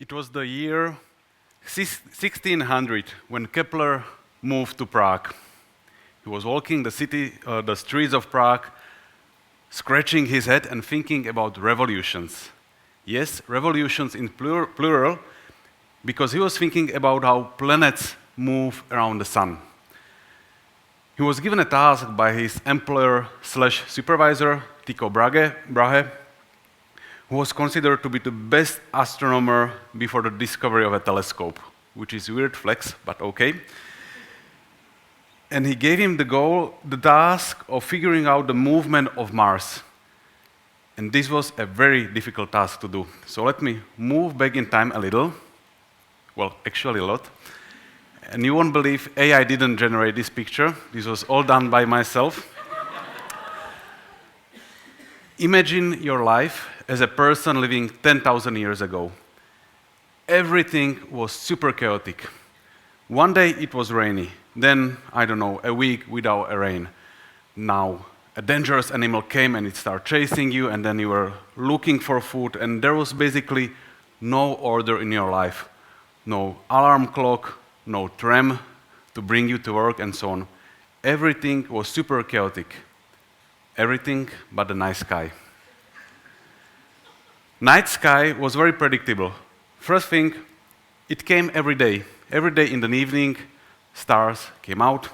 It was the year 1600 when Kepler moved to Prague. He was walking the streets of Prague, scratching his head and thinking about revolutions. Yes, revolutions in plural, because he was thinking about how planets move around the sun. He was given a task by his employer/supervisor, Tycho Brahe, who was considered to be the best astronomer before the discovery of a telescope, which is a weird flex, but okay. And he gave him the task of figuring out the movement of Mars. And this was a very difficult task to do. So let me move back in time a little. Well, actually a lot. And you won't believe AI didn't generate this picture. This was all done by myself. Imagine your life as a person living 10,000 years ago. Everything was super chaotic. One day it was rainy. Then, I don't know, a week without a rain. Now, a dangerous animal came and it started chasing you, and then you were looking for food, and there was basically no order in your life. No alarm clock, no tram to bring you to work, and so on. Everything was super chaotic. Everything but the night sky. Night sky was very predictable. First thing, it came every day. Every day in the evening, stars came out,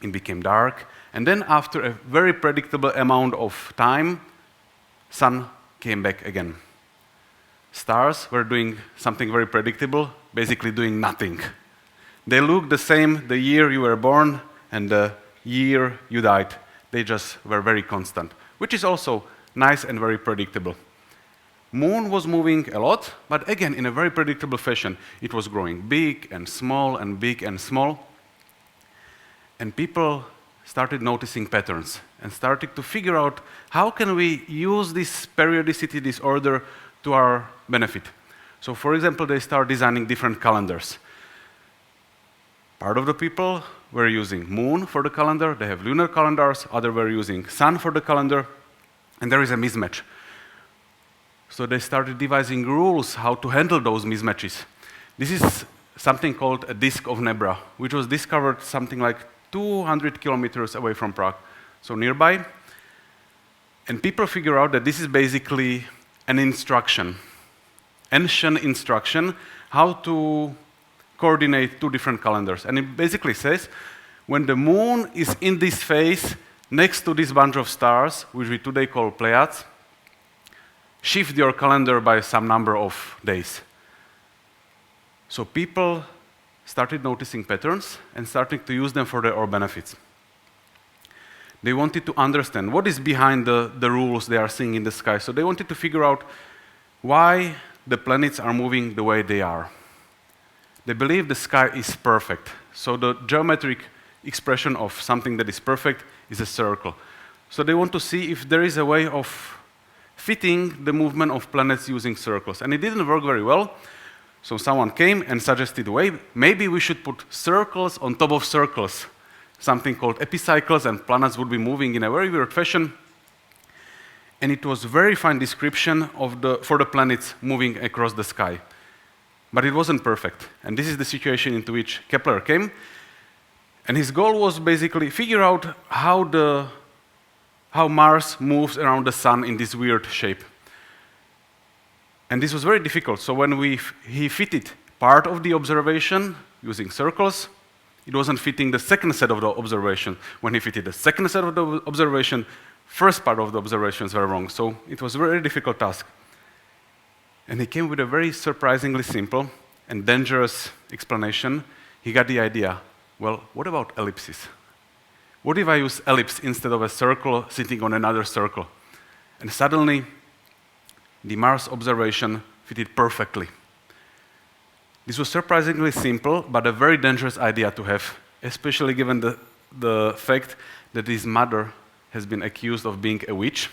it became dark, and then after a very predictable amount of time, sun came back again. Stars were doing something very predictable, basically doing nothing. They looked the same the year you were born and the year you died. They just were very constant, which is also nice and very predictable. Moon was moving a lot, but again, in a very predictable fashion. It was growing big and small and big and small. And people started noticing patterns and started to figure out how can we use this periodicity, this order, to our benefit. So, for example, they start designing different calendars. Part of the people were using moon for the calendar, they have lunar calendars, others were using sun for the calendar, and there is a mismatch. So they started devising rules how to handle those mismatches. This is something called a disk of Nebra, which was discovered something like 200 kilometers away from Prague, so nearby. And people figure out that this is basically an instruction, ancient instruction, how to coordinate two different calendars. And it basically says, when the moon is in this phase, next to this bunch of stars, which we today call Pleiades, shift your calendar by some number of days. So people started noticing patterns and starting to use them for their own benefits. They wanted to understand what is behind the rules they are seeing in the sky. So they wanted to figure out why the planets are moving the way they are. They believe the sky is perfect. So the geometric expression of something that is perfect is a circle. So they want to see if there is a way of fitting the movement of planets using circles. And it didn't work very well. So someone came and suggested, maybe we should put circles on top of circles, something called epicycles, and planets would be moving in a very weird fashion. And it was a very fine description for the planets moving across the sky. But it wasn't perfect. And this is the situation into which Kepler came. And his goal was basically figure out how Mars moves around the sun in this weird shape. And this was very difficult. So when he fitted part of the observation using circles, it wasn't fitting the second set of the observation. When he fitted the second set of the observation, first part of the observations were wrong. So it was a very difficult task. And he came with a very surprisingly simple and dangerous explanation. He got the idea, well, what about ellipses? What if I use ellipse instead of a circle sitting on another circle? And suddenly, the Mars observation fitted perfectly. This was surprisingly simple, but a very dangerous idea to have, especially given the fact that his mother has been accused of being a witch.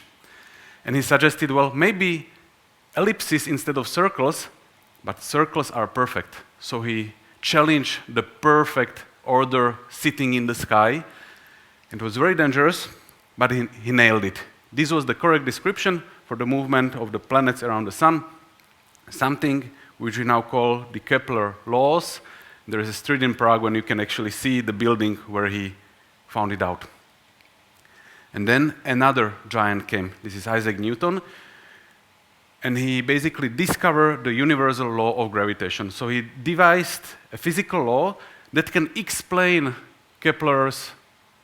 And he suggested, well, maybe ellipses instead of circles, but circles are perfect. So he challenged the perfect order sitting in the sky. It was very dangerous, but he nailed it. This was the correct description for the movement of the planets around the sun, something which we now call the Kepler laws. There is a street in Prague when you can actually see the building where he found it out. And then another giant came. This is Isaac Newton. And he basically discovered the universal law of gravitation. So he devised a physical law that can explain Kepler's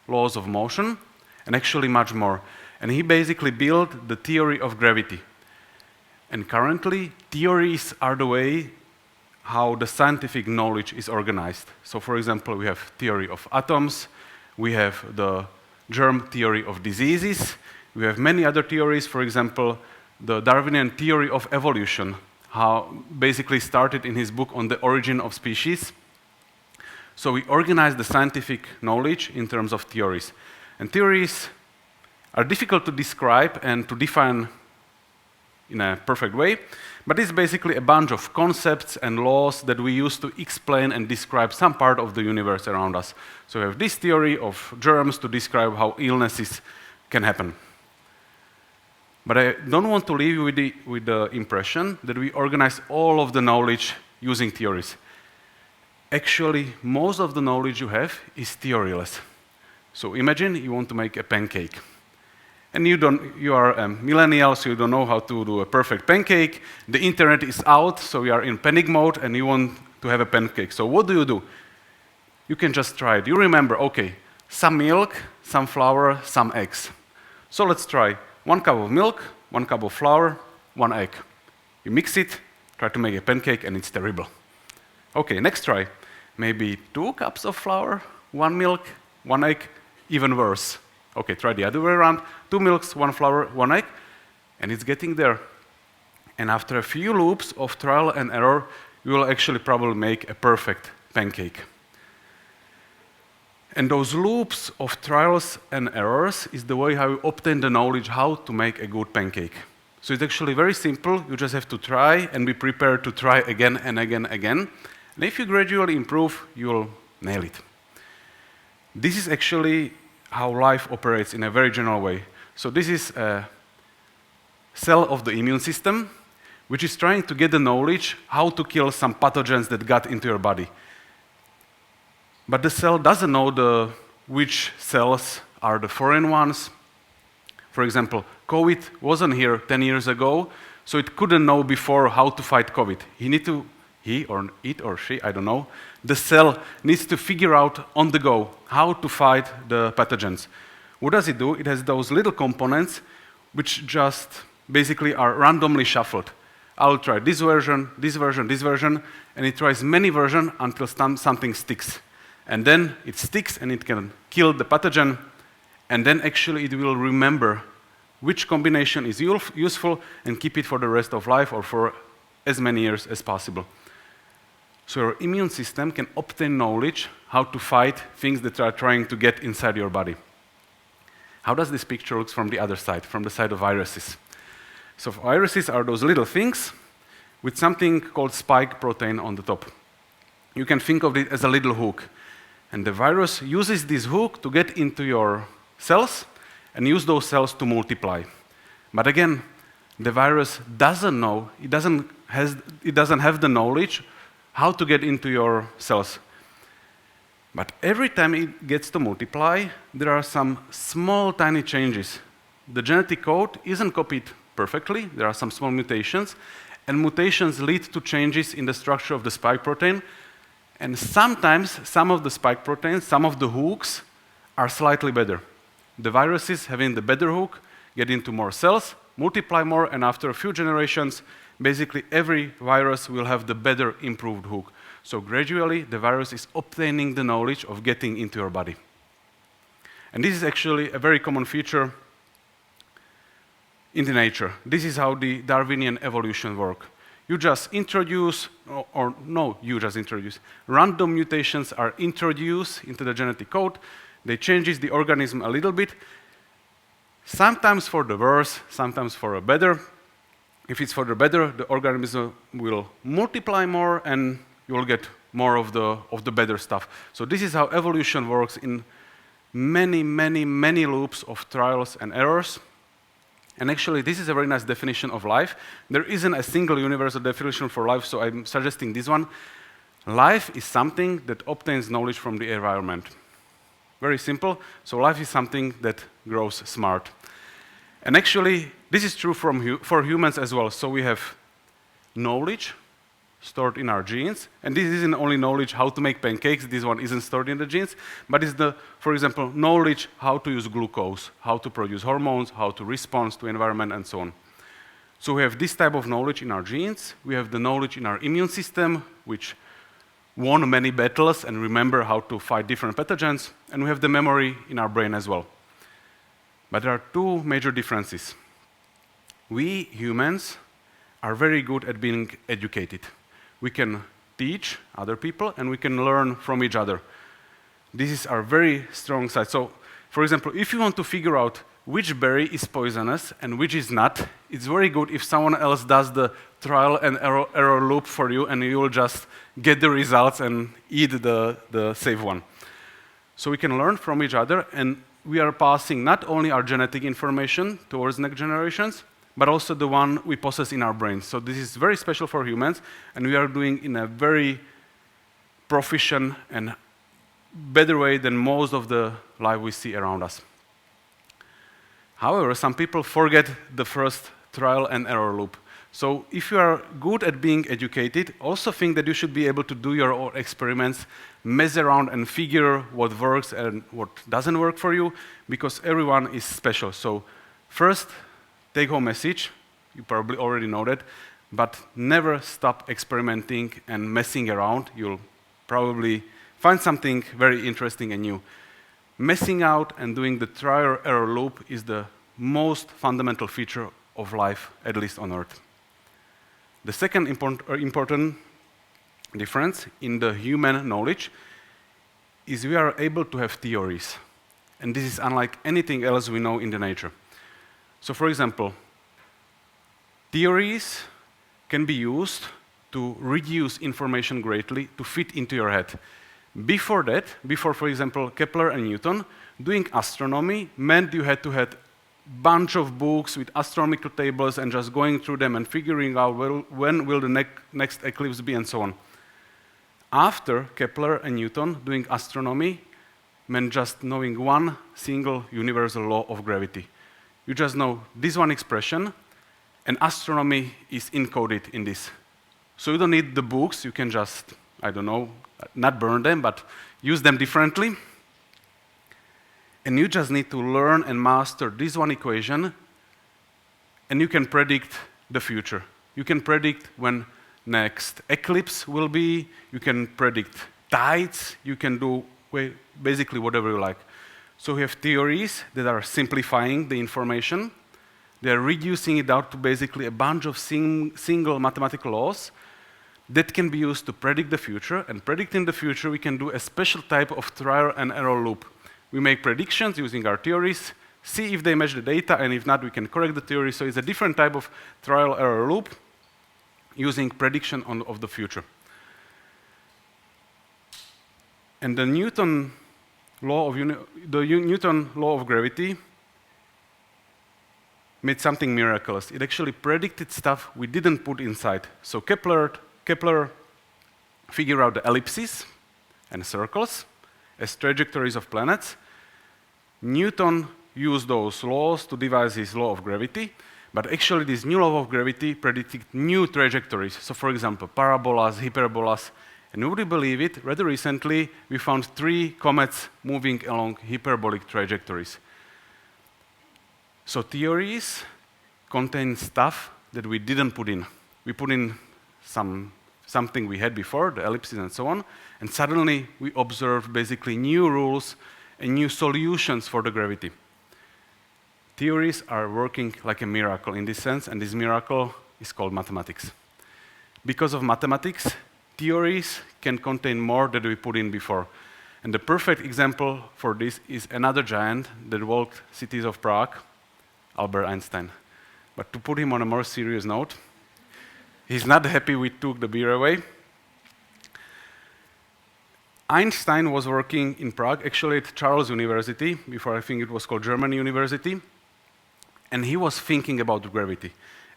laws of motion, and actually much more. And he basically built the theory of gravity. And currently, theories are the way how the scientific knowledge is organized. So for example, we have theory of atoms, we have the germ theory of diseases, we have many other theories, for example, the Darwinian theory of evolution, how basically started in his book on the origin of species. So we organize the scientific knowledge in terms of theories. And theories are difficult to describe and to define in a perfect way, but it's basically a bunch of concepts and laws that we use to explain and describe some part of the universe around us. So we have this theory of germs to describe how illnesses can happen. But I don't want to leave you with the impression that we organize all of the knowledge using theories. Actually, most of the knowledge you have is theoryless. So imagine you want to make a pancake. And you are a millennial, so you don't know how to do a perfect pancake. The internet is out, so you are in panic mode, and you want to have a pancake. So what do? You can just try it. You remember, okay, some milk, some flour, some eggs. So let's try 1 cup of milk, 1 cup of flour, 1 egg. You mix it, try to make a pancake, and it's terrible. Okay, next try. Maybe 2 cups of flour, 1 milk, 1 egg, even worse. Okay, try the other way around. 2 milks, 1 flour, 1 egg, and it's getting there. And after a few loops of trial and error, you will actually probably make a perfect pancake. And those loops of trials and errors is the way how you obtain the knowledge how to make a good pancake. So it's actually very simple. You just have to try and be prepared to try again and again and again. And if you gradually improve, you'll nail it. This is actually how life operates in a very general way. So this is a cell of the immune system, which is trying to get the knowledge how to kill some pathogens that got into your body. But the cell doesn't know which cells are the foreign ones. For example, COVID wasn't here 10 years ago, so it couldn't know before how to fight COVID. He or it or she, I don't know, the cell needs to figure out on the go how to fight the pathogens. What does it do? It has those little components which just basically are randomly shuffled. I'll try this version, this version, this version, and it tries many versions until something sticks. And then it sticks and it can kill the pathogen, and then actually it will remember which combination is useful and keep it for the rest of life or for as many years as possible. So your immune system can obtain knowledge how to fight things that are trying to get inside your body. How does this picture look from the other side, from the side of viruses? So viruses are those little things with something called spike protein on the top. You can think of it as a little hook. And the virus uses this hook to get into your cells and use those cells to multiply. But again, the virus doesn't know, it doesn't have the knowledge how to get into your cells. But every time it gets to multiply, there are some small, tiny changes. The genetic code isn't copied perfectly. There are some small mutations, and mutations lead to changes in the structure of the spike protein. And sometimes, some of the spike proteins, some of the hooks, are slightly better. The viruses having the better hook get into more cells, multiply more, and after a few generations, basically every virus will have the better improved hook. So gradually, the virus is obtaining the knowledge of getting into your body. And this is actually a very common feature in the nature. This is how the Darwinian evolution works. You just introduce, random mutations are introduced into the genetic code. They changes the organism a little bit, sometimes for the worse, sometimes for a better. If it's for the better, the organism will multiply more and you will get more of the better stuff. So this is how evolution works in many, many, many loops of trials and errors. And actually, this is a very nice definition of life. There isn't a single universal definition for life, so I'm suggesting this one. Life is something that obtains knowledge from the environment. Very simple. So life is something that grows smart. And actually, this is true for humans as well. So we have knowledge stored in our genes. And this isn't only knowledge how to make pancakes. This one isn't stored in the genes. But it's for example, knowledge how to use glucose, how to produce hormones, how to respond to environment, and so on. So we have this type of knowledge in our genes. We have the knowledge in our immune system, which won many battles and remember how to fight different pathogens. And we have the memory in our brain as well. But there are two major differences. We humans are very good at being educated. We can teach other people and we can learn from each other. This is our very strong side. So, for example, if you want to figure out which berry is poisonous and which is not, it's very good if someone else does the trial and error loop for you and you will just get the results and eat the safe one. So we can learn from each other, and we are passing not only our genetic information towards next generations, but also the one we possess in our brains. So this is very special for humans, and we are doing in a very proficient and better way than most of the life we see around us. However, some people forget the first trial and error loop. So if you are good at being educated, also think that you should be able to do your own experiments, mess around and figure what works and what doesn't work for you, because everyone is special. So first, take-home message, you probably already know that, but never stop experimenting and messing around. You'll probably find something very interesting and new. Messing out and doing the trial-error loop is the most fundamental feature of life, at least on Earth. The second important difference in the human knowledge is we are able to have theories. And this is unlike anything else we know in the nature. So for example, theories can be used to reduce information greatly to fit into your head. Before that, for example, Kepler and Newton, doing astronomy meant you had to have bunch of books with astronomical tables and just going through them and figuring out when will the next eclipse be and so on. After Kepler and Newton, doing astronomy meant just knowing one single universal law of gravity. You just know this one expression, and astronomy is encoded in this. So you don't need the books, you can just, I don't know, not burn them, but use them differently. And you just need to learn and master this one equation, and you can predict the future. You can predict when next eclipse will be, you can predict tides, you can do basically whatever you like. So we have theories that are simplifying the information. They are reducing it down to basically a bunch of single mathematical laws that can be used to predict the future. And predicting the future, we can do a special type of trial and error loop. We make predictions using our theories, see if they match the data, and if not, we can correct the theory. So it's a different type of trial-error loop using prediction of the future. And the Newton law of gravity made something miraculous. It actually predicted stuff we didn't put inside. So Kepler figured out the ellipses and circles as trajectories of planets. Newton used those laws to devise his law of gravity, but actually this new law of gravity predicted new trajectories. So for example, parabolas, hyperbolas, and would you believe it, rather recently we found 3 comets moving along hyperbolic trajectories. So theories contain stuff that we didn't put in. We put in something we had before, the ellipses and so on, and suddenly we observed basically new rules and new solutions for the gravity. Theories are working like a miracle in this sense, and this miracle is called mathematics. Because of mathematics, theories can contain more than we put in before. And the perfect example for this is another giant that walked cities of Prague, Albert Einstein. But to put him on a more serious note, he's not happy we took the beer away. Einstein was working in Prague, actually at Charles University, before I think it was called German University. and he was thinking about gravity.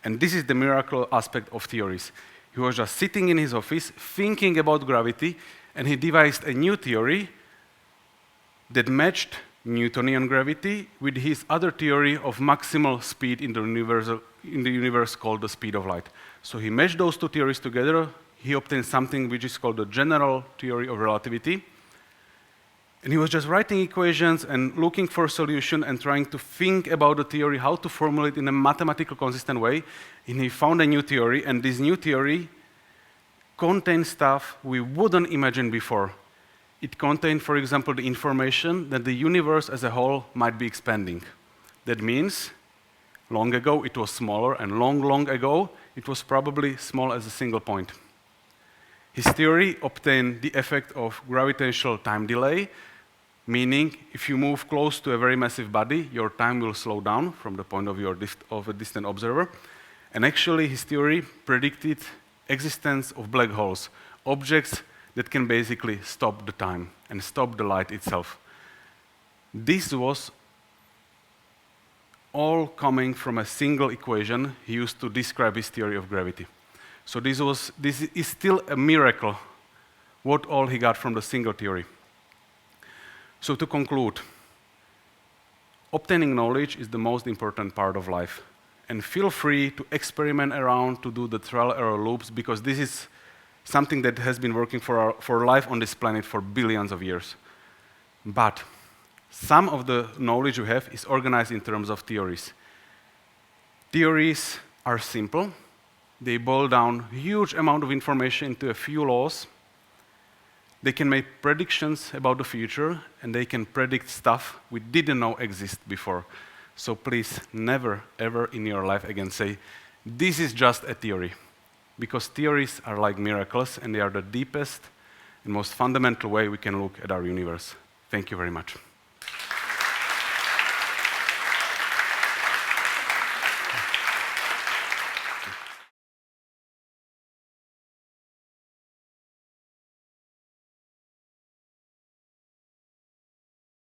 And this is the miracle aspect of theories. He was just sitting in his office, thinking about gravity, and he devised a new theory that matched Newtonian gravity with his other theory of maximal speed in the universe called the speed of light. So he matched those two theories together. He obtained something which is called the general theory of relativity. And he was just writing equations and looking for a solution and trying to think about the theory, how to formulate it in a mathematical consistent way. And he found a new theory, and this new theory contained stuff we wouldn't imagine before. It contained, for example, the information that the universe as a whole might be expanding. That means, long ago it was smaller, and long ago it was probably small as a single point. His theory obtained the effect of gravitational time delay, meaning if you move close to a very massive body, your time will slow down from the point of view of a distant observer. And actually, his theory predicted existence of black holes, objects that can basically stop the time and stop the light itself. This was all coming from a single equation he used to describe his theory of gravity. So this is still a miracle, what all he got from the single theory. So to conclude, obtaining knowledge is the most important part of life. And feel free to experiment around, to do the trial-error loops, because this is something that has been working for life on this planet for billions of years. But some of the knowledge you have is organized in terms of theories. Theories are simple. They boil down a huge amount of information into a few laws. They can make predictions about the future, and they can predict stuff we didn't know exist before. So please never, ever in your life again say, this is just a theory. Because theories are like miracles, and they are the deepest and most fundamental way we can look at our universe. Thank you very much.